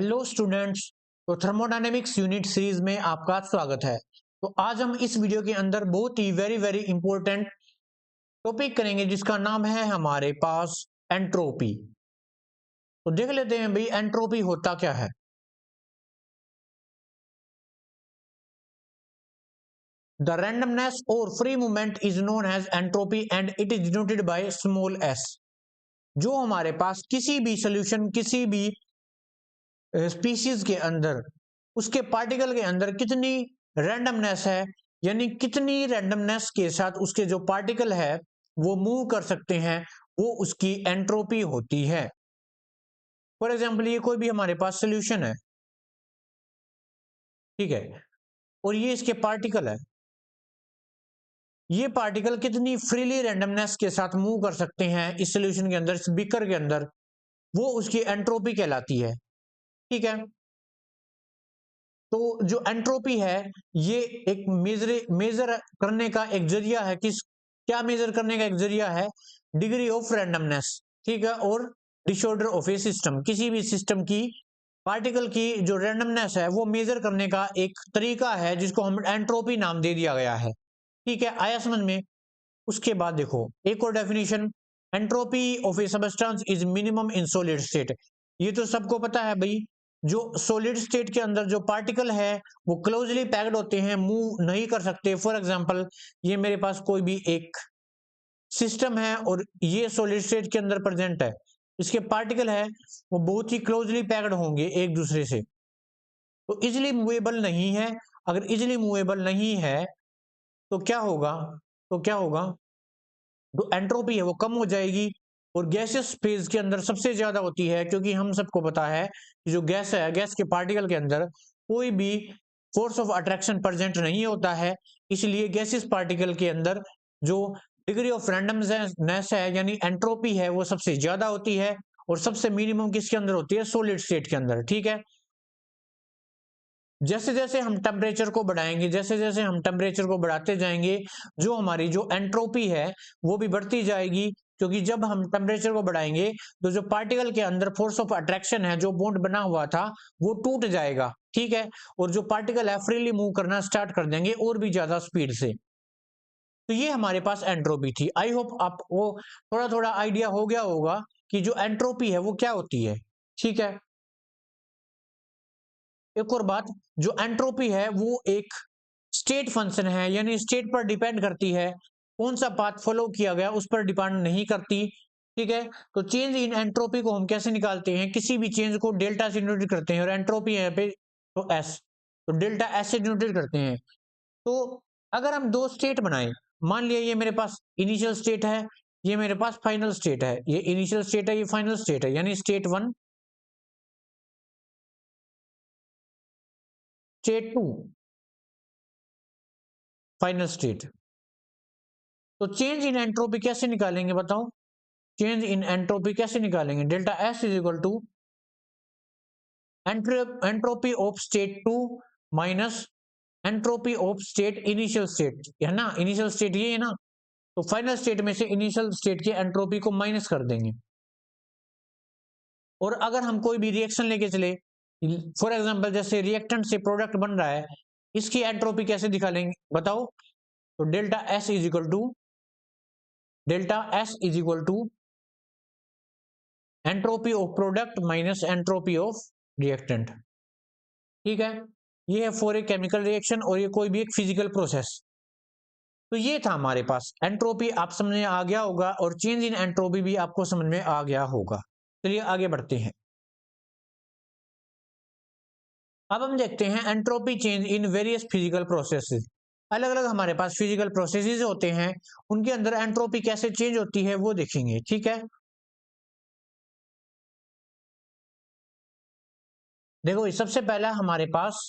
Hello students. तो thermodynamics unit series में आपका स्वागत है। तो आज हम इस वीडियो के अंदर बहुत ही वेरी इंपॉर्टेंट टॉपिक करेंगे जिसका नाम है हमारे पास एंट्रोपी। तो देख लेते हैं भाई एंट्रोपी होता क्या है। द रैंडमनेस और free movement is known as entropy and it is denoted by small S. जो हमारे पास किसी भी सोल्यूशन किसी भी स्पीशीज के अंदर उसके पार्टिकल के अंदर कितनी रैंडमनेस है, यानी कितनी रैंडमनेस के साथ उसके जो पार्टिकल है वो मूव कर सकते हैं, वो उसकी एंट्रोपी होती है। फॉर एग्जांपल ये कोई भी हमारे पास सोल्यूशन है, ठीक है, और ये इसके पार्टिकल है। ये पार्टिकल कितनी फ्रीली रैंडमनेस के साथ मूव कर सकते हैं इस सोल्यूशन के अंदर, इस बीकर के अंदर, वो उसकी एंट्रोपी कहलाती है। ठीक है, तो जो एंट्रोपी है ये एक मेजर करने का एक जरिया है। क्या मेजर करने का एक जरिया है? डिग्री ऑफ रैंडमनेस, ठीक है, और डिसऑर्डर ऑफ ए सिस्टम। किसी भी सिस्टम की पार्टिकल की जो रैंडमनेस है वो मेजर करने का एक तरीका है जिसको हम एंट्रोपी नाम दे दिया गया है। ठीक है, आया समझ में? उसके बाद देखो एक और definition, entropy of A substance is minimum in solid state. ये तो सबको पता है भाई, जो सॉलिड स्टेट के अंदर जो पार्टिकल है वो क्लोजली पैक्ड होते हैं, मूव नहीं कर सकते। फॉर एग्जांपल ये मेरे पास कोई भी एक सिस्टम है और ये सॉलिड स्टेट के अंदर प्रेजेंट है, इसके पार्टिकल है वो बहुत ही क्लोजली पैक्ड होंगे एक दूसरे से, तो इजिली मूवेबल नहीं है। अगर इजिली मूवेबल नहीं है तो क्या होगा? तो क्या होगा? जो एंट्रोपी है वो कम हो जाएगी और गैसियस फेज के अंदर सबसे ज्यादा होती है, क्योंकि हम सबको पता है कि जो गैस है, गैस के पार्टिकल के अंदर कोई भी फोर्स ऑफ अट्रैक्शन प्रेजेंट नहीं होता है। इसलिए गैसियस पार्टिकल के अंदर जो डिग्री ऑफ रैंडमनेस है यानी एंट्रोपी है वो सबसे ज्यादा होती है, और सबसे मिनिमम किसके अंदर होती है? सॉलिड स्टेट के अंदर। ठीक है, जैसे जैसे हम टेम्परेचर को बढ़ाएंगे, जैसे जैसे हम टेम्परेचर को बढ़ाते जाएंगे, जो हमारी जो एंट्रोपी है वो भी बढ़ती जाएगी, क्योंकि जब हम टेम्परेचर को बढ़ाएंगे तो जो पार्टिकल के अंदर फोर्स ऑफ अट्रैक्शन है, जो बॉन्ड बना हुआ था, वो टूट जाएगा। ठीक है, और जो पार्टिकल है फ्रीली मूव करना स्टार्ट कर देंगे और भी ज्यादा स्पीड से। तो ये हमारे पास एंट्रोपी थी। आई होप आपको थोड़ा थोड़ा आइडिया हो गया होगा कि जो एंट्रोपी है वो क्या होती है। ठीक है, एक और बात, जो एंट्रोपी है वो एक स्टेट फंक्शन है, यानी स्टेट पर डिपेंड करती है, कौन सा पाथ फॉलो किया गया उस पर डिपेंड नहीं करती। ठीक है, तो चेंज इन एंट्रोपी को हम कैसे निकालते हैं? किसी भी चेंज को डेल्टा से डिनोट करते हैं, और एंट्रोपी है पे तो एस, तो डेल्टा एस से डिनोट करते हैं। तो अगर हम दो स्टेट बनाए, मान लिया ये मेरे पास इनिशियल स्टेट है, ये मेरे पास फाइनल स्टेट है, ये इनिशियल स्टेट है, ये फाइनल स्टेट है, यानी state one, state two, final state. तो चेंज इन एंट्रोपी कैसे निकालेंगे बताओ? चेंज इन एंट्रोपी कैसे निकालेंगे? Delta S is equal to entropy of state two minus entropy of state initial state, है ना? इनिशियल स्टेट ये है ना, तो फाइनल स्टेट में से इनिशियल स्टेट की एंट्रोपी को माइनस कर देंगे। और अगर हम कोई भी रिएक्शन लेके चले, फॉर एग्जांपल जैसे रिएक्टेंट से प्रोडक्ट बन रहा है, इसकी एंट्रोपी कैसे दिखालेंगे बताओ? तो delta S is equal to entropy of product minus entropy of reactant. ठीक है, ये है फॉर ए केमिकल रिएक्शन और ये कोई भी एक फिजिकल प्रोसेस। तो ये था हमारे पास एंट्रोपी, आप समझ में आ गया होगा, और चेंज इन एंट्रोपी भी आपको समझ में आ गया होगा। चलिए आगे बढ़ते हैं। अब हम देखते हैं entropy change in various physical processes. अलग अलग हमारे पास फिजिकल प्रोसेसेस होते हैं, उनके अंदर एंट्रोपी कैसे चेंज होती है वो देखेंगे। ठीक है, देखो सबसे पहला हमारे पास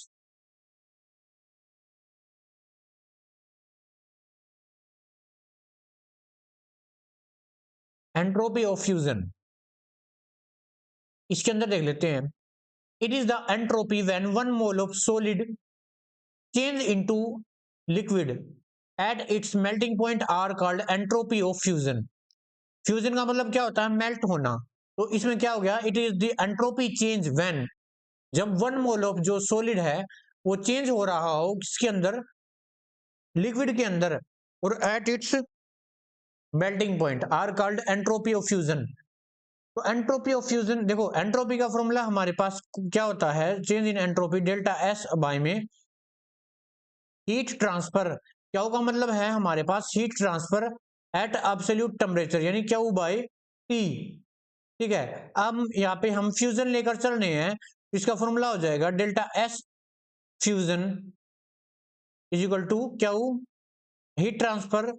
एंट्रोपी ऑफ फ्यूजन, इसके अंदर देख लेते हैं। It is the entropy when one mole of solid change into liquid at its melting point are called entropy of fusion. Fusion का मतलब क्या होता है? मेल्ट होना। तो इसमें क्या हो गया? It is the entropy change when जब 1 मोल ऑफ जो सॉलिड है वो चेंज हो रहा हो किसके अंदर, लिक्विड के अंदर, और at its melting point are called entropy of fusion. तो एंट्रोपी ऑफ फ्यूजन देखो, एंट्रोपी का फॉर्मूला हमारे पास क्या होता है, change in entropy delta S by में हीट ट्रांसफर। क्या होगा, मतलब है हमारे पास heat transfer at absolute temperature यानी क्यू बाई टी। ठीक है, अब यहाँ पे हम फ्यूजन लेकर चल रहे हैं, इसका फॉर्मूला हो जाएगा delta S fusion is equal to Q heat transfer,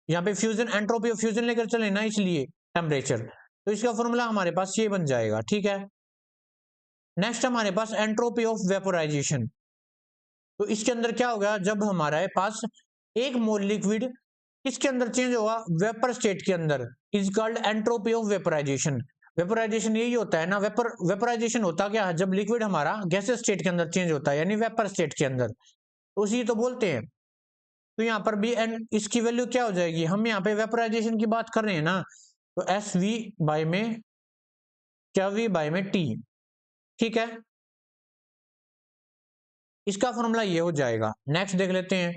यहाँ पे फ्यूजन एंट्रोपी ऑफ फ्यूजन लेकर चले ना इसलिए टेम्परेचर, तो इसका फॉर्मूला हमारे पास ये बन जाएगा। ठीक है, नेक्स्ट हमारे पास एंट्रोपी ऑफ वेपोराइजेशन। तो इसके अंदर क्या होगा, जब हमारे पास एक मोल लिक्विड किसके अंदर चेंज होगा, वेपर स्टेट के अंदर, is called entropy of vaporisation. Vaporisation यही होता है ना, वेपोराइजेशन होता क्या है, जब लिक्विड हमारा गैसेस स्टेट के अंदर चेंज होता है यानी वेपर स्टेट के अंदर, तो उसी तो बोलते हैं। तो यहाँ पर भी एंड इसकी वैल्यू क्या हो जाएगी, हम यहाँ पे वेपोराइजेशन की बात कर रहे हैं ना, तो एस वी बाय में क्या वी बाय में टी। ठीक है, इसका फॉर्मूला ये हो जाएगा। नेक्स्ट देख लेते हैं,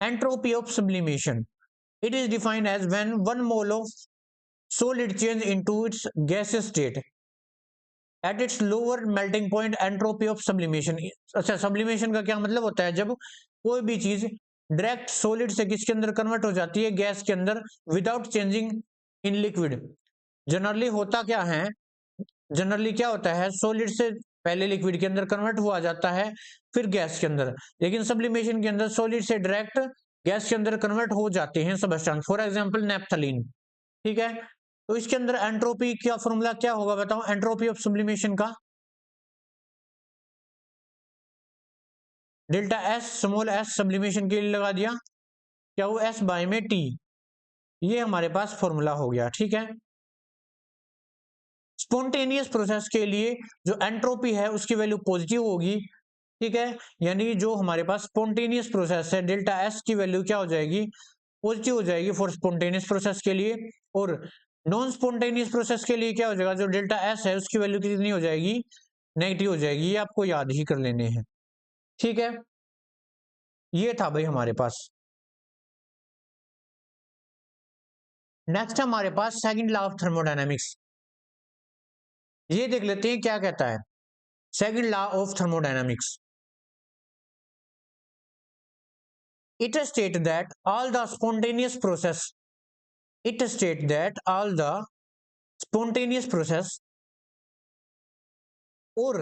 entropy of sublimation. It is defined as when 1 mole of solid change into its gaseous state at its lower melting point entropy of sublimation। अच्छा, sublimation का क्या मतलब होता है, जब कोई भी चीज डायरेक्ट सॉलिड से किसके अंदर कन्वर्ट हो जाती है, गैस के अंदर, without changing in liquid. Generally होता क्या है, जनरली क्या होता है, सॉलिड से पहले लिक्विड के अंदर कन्वर्ट हुआ जाता है फिर गैस के अंदर, लेकिन सब्लिमेशन के अंदर सॉलिड से डायरेक्ट गैस के अंदर कन्वर्ट हो जाते हैं सबस्टेंस, फॉर एग्जांपल नेफ्थलीन। ठीक है, तो इसके अंदर एंट्रोपी का फॉर्मूला क्या होगा बताओ, एंट्रोपी ऑफ सब्लिमेशन का delta S small S sublimation के लिए लगा दिया, क्या वो एस बाय में टी, ये हमारे पास फॉर्मूला हो गया। ठीक है, स्पॉन्टेनियस प्रोसेस के लिए जो एंट्रोपी है उसकी वैल्यू पॉजिटिव होगी। ठीक है, यानी जो हमारे पास स्पॉन्टेनियस प्रोसेस है डेल्टा एस की वैल्यू क्या हो जाएगी, पॉजिटिव हो जाएगी फॉर स्पॉन्टेनियस प्रोसेस के लिए, और नॉन स्पॉन्टेनियस प्रोसेस के लिए क्या हो जाएगा, जो डेल्टा एस है उसकी वैल्यू कितनी हो जाएगी, नेगेटिव हो जाएगी। ये आपको याद ही कर लेने हैं। ठीक है, ये था भाई हमारे पास। नेक्स्ट हमारे पास सेकंड लॉ ऑफ थर्मोडायनामिक्स, ये देख लेते हैं क्या कहता है second law of thermodynamics. It states that all the spontaneous process, it states that all the spontaneous process or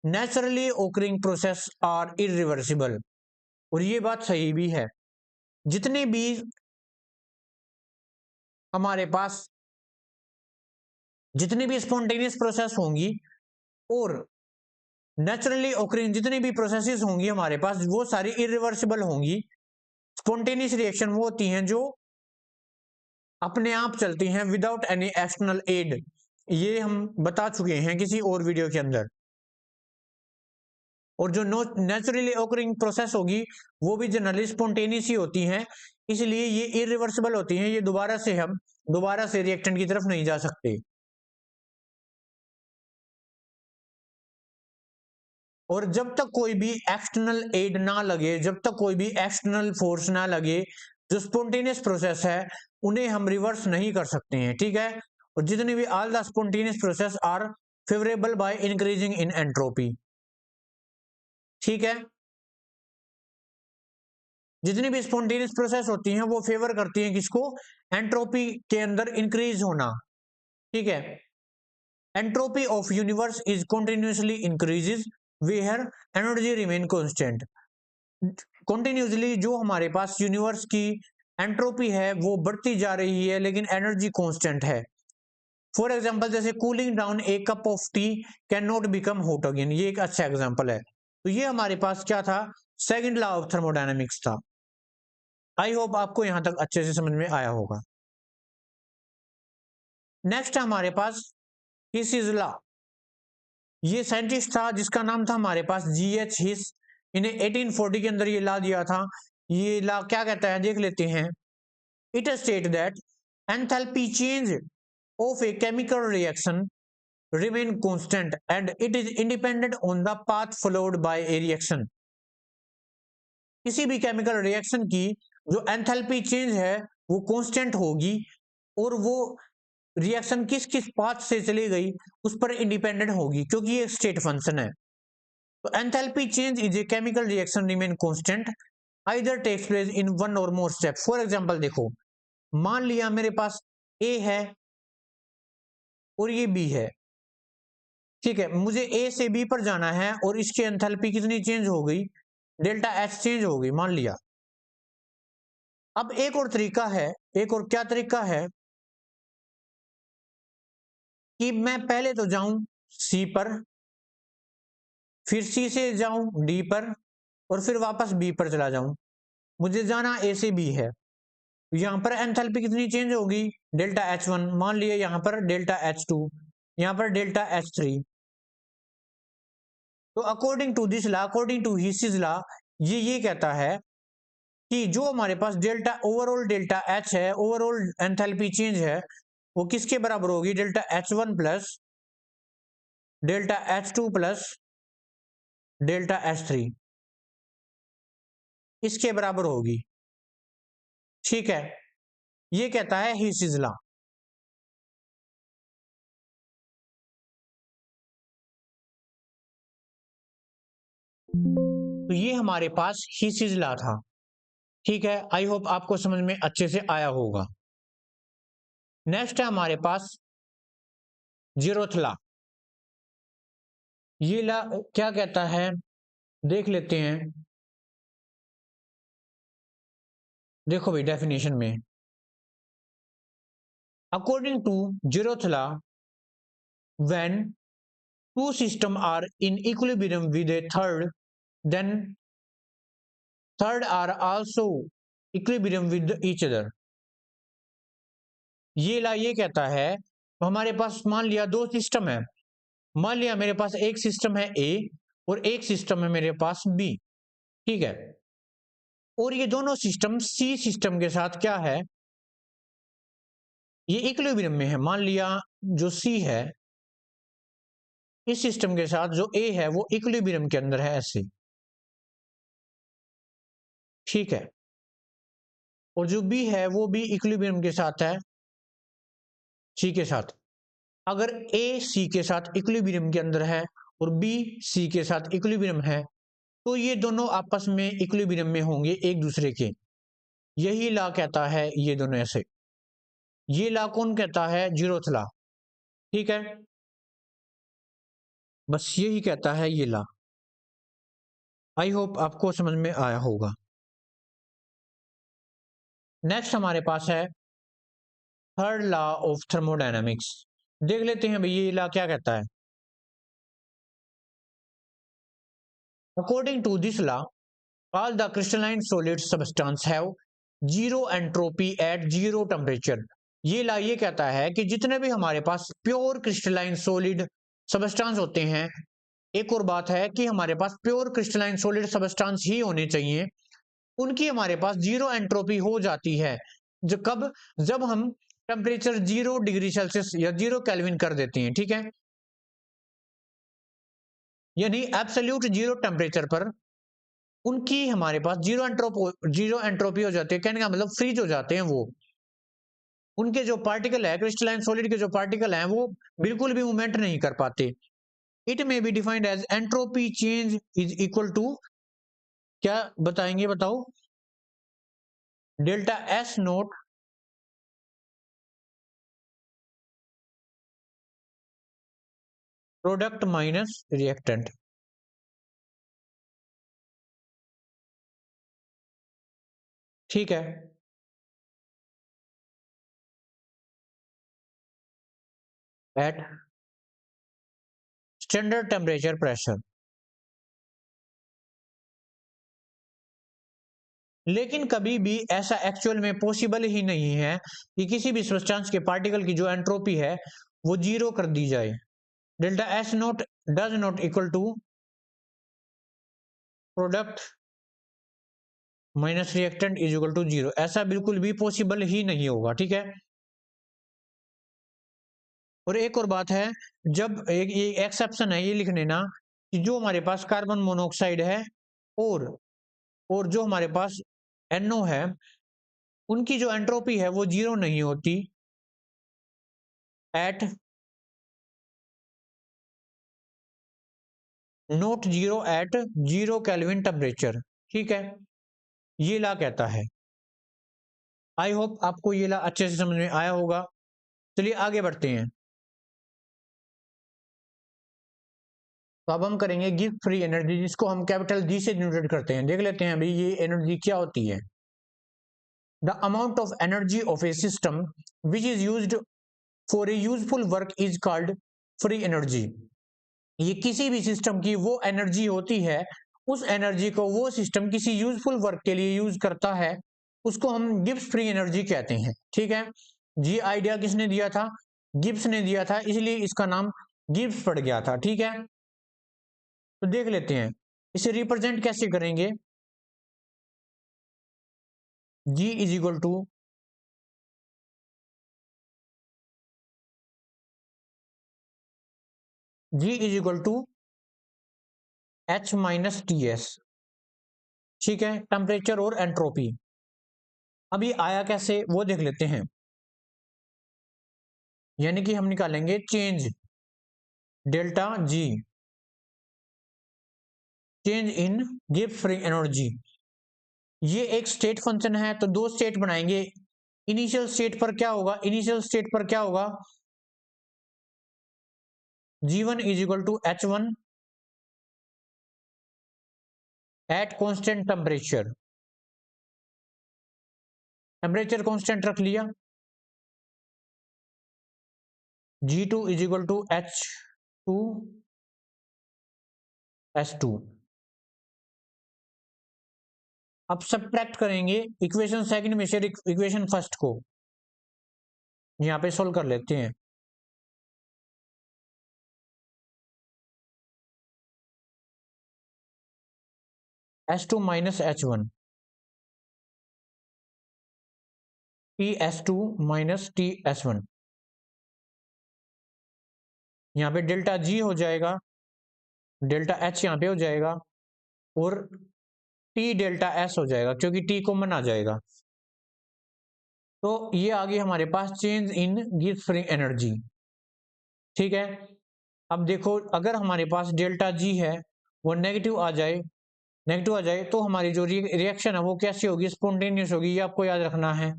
naturally occurring process are irreversible। और ये बात सही भी है, जितने भी हमारे पास जितनी भी स्पॉन्टेनियस प्रोसेस होंगी और नेचुरली ओकरिंग जितनी भी प्रोसेसेस होंगी हमारे पास, वो सारी इरिवर्सिबल होंगी। स्पॉन्टेनियस रिएक्शन वो होती हैं जो अपने आप चलती हैं विदाउट एनी एक्सटर्नल एड, ये हम बता चुके हैं किसी और वीडियो के अंदर। और जो नेचुरली ओकरिंग प्रोसेस होगी वो भी जनरली स्पॉन्टेनियस ही होती हैं, इसलिए ये इरिवर्सिबल होती हैं, ये हम दोबारा से रिएक्टेंट की तरफ नहीं जा सकते। और जब तक कोई भी एक्सटर्नल एड ना लगे, जब तक कोई भी एक्सटर्नल फोर्स ना लगे, जो स्पॉन्टेनियस प्रोसेस है उन्हें हम रिवर्स नहीं कर सकते हैं। ठीक है, और जितने भी all the spontaneous process are favourable by increasing in entropy. ठीक है, जितनी भी स्पॉन्टेनियस प्रोसेस होती हैं वो फेवर करती हैं किसको, एंट्रोपी के अंदर इंक्रीज होना। ठीक है, entropy of universe is continuously increases where energy remain constant. Continuously जो हमारे पास यूनिवर्स की एंट्रोपी है वो बढ़ती जा रही है लेकिन एनर्जी कांस्टेंट है। फॉर एग्जांपल जैसे cooling down A cup of T can not become hot again, ये एक अच्छा एग्जांपल है। तो ये हमारे पास क्या था, सेकंड लॉ ऑफ थर्मोडायनामिक्स था। आई होप आपको यहां तक अच्छे से समझ में आया होगा। नेक्स्ट हमारे पास हिस लॉ, ये साइंटिस्ट था जिसका नाम था हमारे पास GH हिस, इन्हें 1840 के अंदर ये ला दिया था। ये ला क्या कहता है देख लेते हैं। It state that enthalpy change of A chemical reaction remain constant and it is independent on the path followed by a reaction। किसी भी केमिकल रिएक्शन की जो एंथैल्पी चेंज है वो कांस्टेंट होगी और वो रिएक्शन किस किस पाथ से चली गई उस पर इंडिपेंडेंट होगी, क्योंकि ये स्टेट फंक्शन है। तो enthalpy change is a chemical reaction remain constant either takes place in one or more step. For example देखो, मान लिया मेरे पास ए है और ये बी है, ठीक है, मुझे ए से बी पर जाना है और इसकी एंथैल्पी कितनी चेंज हो गई, डेल्टा एच चेंज हो गई मान लिया। अब एक और तरीका है, एक और क्या तरीका है कि मैं पहले तो जाऊं सी पर, फिर सी से जाऊं डी पर और फिर वापस बी पर चला जाऊं। मुझे जाना ए से बी है, यहां पर एंथैल्पी कितनी चेंज होगी, डेल्टा एच वन, मान लिया यहां पर डेल्टा एच टू, यहां पर डेल्टा एच थ्री। तो according to this law, according to Hess's law, ये कहता है कि जो हमारे पास डेल्टा ओवरऑल डेल्टा एच है, ओवरऑल एंथैल्पी चेंज है, वो किसके बराबर होगी, delta H one plus delta H two plus delta H three, इसके बराबर होगी। ठीक है, ये कहता है हिसिस लॉ। तो ये हमारे पास हिसिस लॉ था। ठीक है, आई होप आपको समझ में अच्छे से आया होगा। नेक्स्ट है हमारे पास जीरोथ लॉ। ये लॉ क्या कहता है देख लेते हैं। देखो भाई डेफिनेशन में, according to zeroth law, when two systems are in equilibrium with a third, then third are also equilibrium with each other। ये ला ये कहता है हमारे पास मान लिया दो सिस्टम है, मान लिया मेरे पास एक सिस्टम है ए और एक सिस्टम है मेरे पास बी, ठीक है, और ये दोनों सिस्टम सी सिस्टम के साथ क्या है, ये इक्विलिब्रियम में है। मान लिया जो सी है इस सिस्टम के साथ जो ए है वो इक्विलिब्रियम के अंदर है ऐसे, ठीक है, और जो बी है वो भी इक्विलिब्रियम के साथ है सी के साथ। अगर ए सी के साथ इक्विलिब्रियम के अंदर है और बी सी के साथ इक्विलिब्रियम है तो ये दोनों आपस में इक्विलिब्रियम में होंगे एक दूसरे के। यही लॉ कहता है ये दोनों ऐसे। ये लॉ कौन कहता है, जीरोथ लॉ। ठीक है, बस यही कहता है ये लॉ। आई होप आपको समझ में आया होगा। नेक्स्ट हमारे पास है थर्ड लॉ ऑफ थर्मोडायनामिक्स। देख लेते हैं भाई ये लॉ क्या कहता है। According to this law, all the crystalline solid substance have zero entropy at zero temperature। ये ला ये कहता है कि जितने भी हमारे पास प्योर क्रिस्टलाइन सॉलिड सबस्टांस होते हैं, एक और बात है कि हमारे पास प्योर क्रिस्टलाइन सॉलिड सबस्टांस ही होने चाहिए, उनकी हमारे पास जीरो एंट्रोपी हो जाती है जो कब, जब हम टेम्परेचर 0 डिग्री सेल्सियस या 0 केल्विन कर देते हैं। ठीक है, यानी एब्सोल्यूट जीरो टेम्परेचर पर उनकी हमारे पास जीरो एंट्रोपी हो जाती है, कहने का मतलब फ्रीज हो जाते हैं वो, उनके जो पार्टिकल है क्रिस्टलाइन सॉलिड के जो पार्टिकल हैं वो बिल्कुल भी मूवमेंट नहीं कर पाते। It may be defined as entropy change is equal to, क्या बताएंगे बताओ, delta S not product minus reactant. ठीक है, एट स्टैंडर्ड टेम्परेचर प्रेशर। लेकिन कभी भी ऐसा एक्चुअल में पॉसिबल ही नहीं है कि किसी भी सब्सटेंस के पार्टिकल की जो एंट्रोपी है वो जीरो कर दी जाए। Delta S not does not equal to product minus reactant is equal to zero, ऐसा बिल्कुल भी पॉसिबल ही नहीं होगा। ठीक है, और एक और बात है, जब एक ये एक्सेप्शन है, ये लिख लेना कि जो हमारे पास कार्बन मोनोऑक्साइड है और जो हमारे पास NO है, उनकी जो एंट्रोपी है वो जीरो नहीं होती at not zero at 0 kelvin temperature. ठीक है, ये ला कहता है। आई होप आपको ये ला अच्छे से समझ में आया होगा। चलिए आगे बढ़ते हैं। तो अब हम करेंगे गिव फ्री एनर्जी, जिसको हम कैपिटल G से डिनोट करते हैं। देख लेते हैं अभी ये एनर्जी क्या होती है। The amount of energy of A system which is used for a useful work is called free energy. ये किसी भी सिस्टम की वो एनर्जी होती है, उस एनर्जी को वो सिस्टम किसी यूजफुल वर्क के लिए यूज करता है, उसको हम गिब्स फ्री एनर्जी कहते हैं। ठीक है, ये आइडिया किसने दिया था? गिब्स ने दिया था, इसलिए इसका नाम गिब्स पड़ गया था। ठीक है, तो देख लेते हैं इसे रिप्रेजेंट कैसे करेंगे। G is equal to H minus TS। ठीक है, टेम्परेचर और एंट्रोपी। अब ये आया कैसे वो देख लेते हैं। यानी कि हम निकालेंगे change delta G, change in Gibbs free energy. ये एक स्टेट फंक्शन है, तो दो स्टेट बनाएंगे। इनिशियल स्टेट पर क्या होगा? इनिशियल स्टेट पर क्या होगा? G1 is equal to H1 at constant temperature. Temperature constant रख लिया। G2 is equal to H2 S2। अब सब्ट्रैक्ट करेंगे इक्वेशन सेकंड में से इक्वेशन फर्स्ट को, यहां पे सोल्व कर लेते हैं। S2 minus H1 TS2 minus TS1। यहाँ पे डेल्टा G हो जाएगा, डेल्टा H यहाँ पे हो जाएगा और T डेल्टा S हो जाएगा, क्योंकि T कॉमन आ जाएगा। तो ये आ गई हमारे पास change in Gibbs free energy. ठीक है, अब देखो अगर हमारे पास डेल्टा G है वो नेगेटिव आ जाए, तो हमारी जो रिएक्शन है वो कैसी होगी? स्पॉन्टेनियस होगी, ये आपको याद रखना है।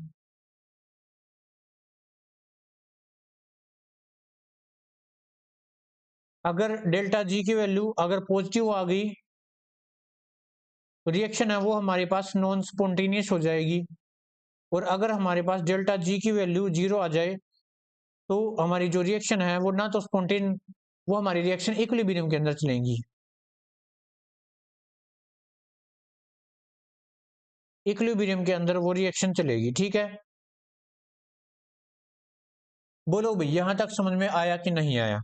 अगर डेल्टा G की वैल्यू अगर पॉजिटिव आ गई तो रिएक्शन है वो हमारे पास नॉन स्पॉन्टेनियस हो जाएगी। और अगर हमारे पास डेल्टा G की वैल्यू 0 आ जाए तो हमारी जो रिएक्शन है वो ना तो स्पॉन्टेन, वो हमारी रिएक्शन इक्विलिब्रियम के अंदर चलेंगी। इक्विलिब्रियम के अंदर वो रिएक्शन चलेगी। ठीक है, बोलो भाई यहां तक समझ में आया कि नहीं आया?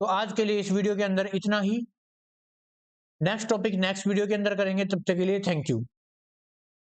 तो आज के लिए इस वीडियो के अंदर इतना ही। नेक्स्ट टॉपिक नेक्स्ट वीडियो के अंदर करेंगे, तब तक के लिए थैंक यू।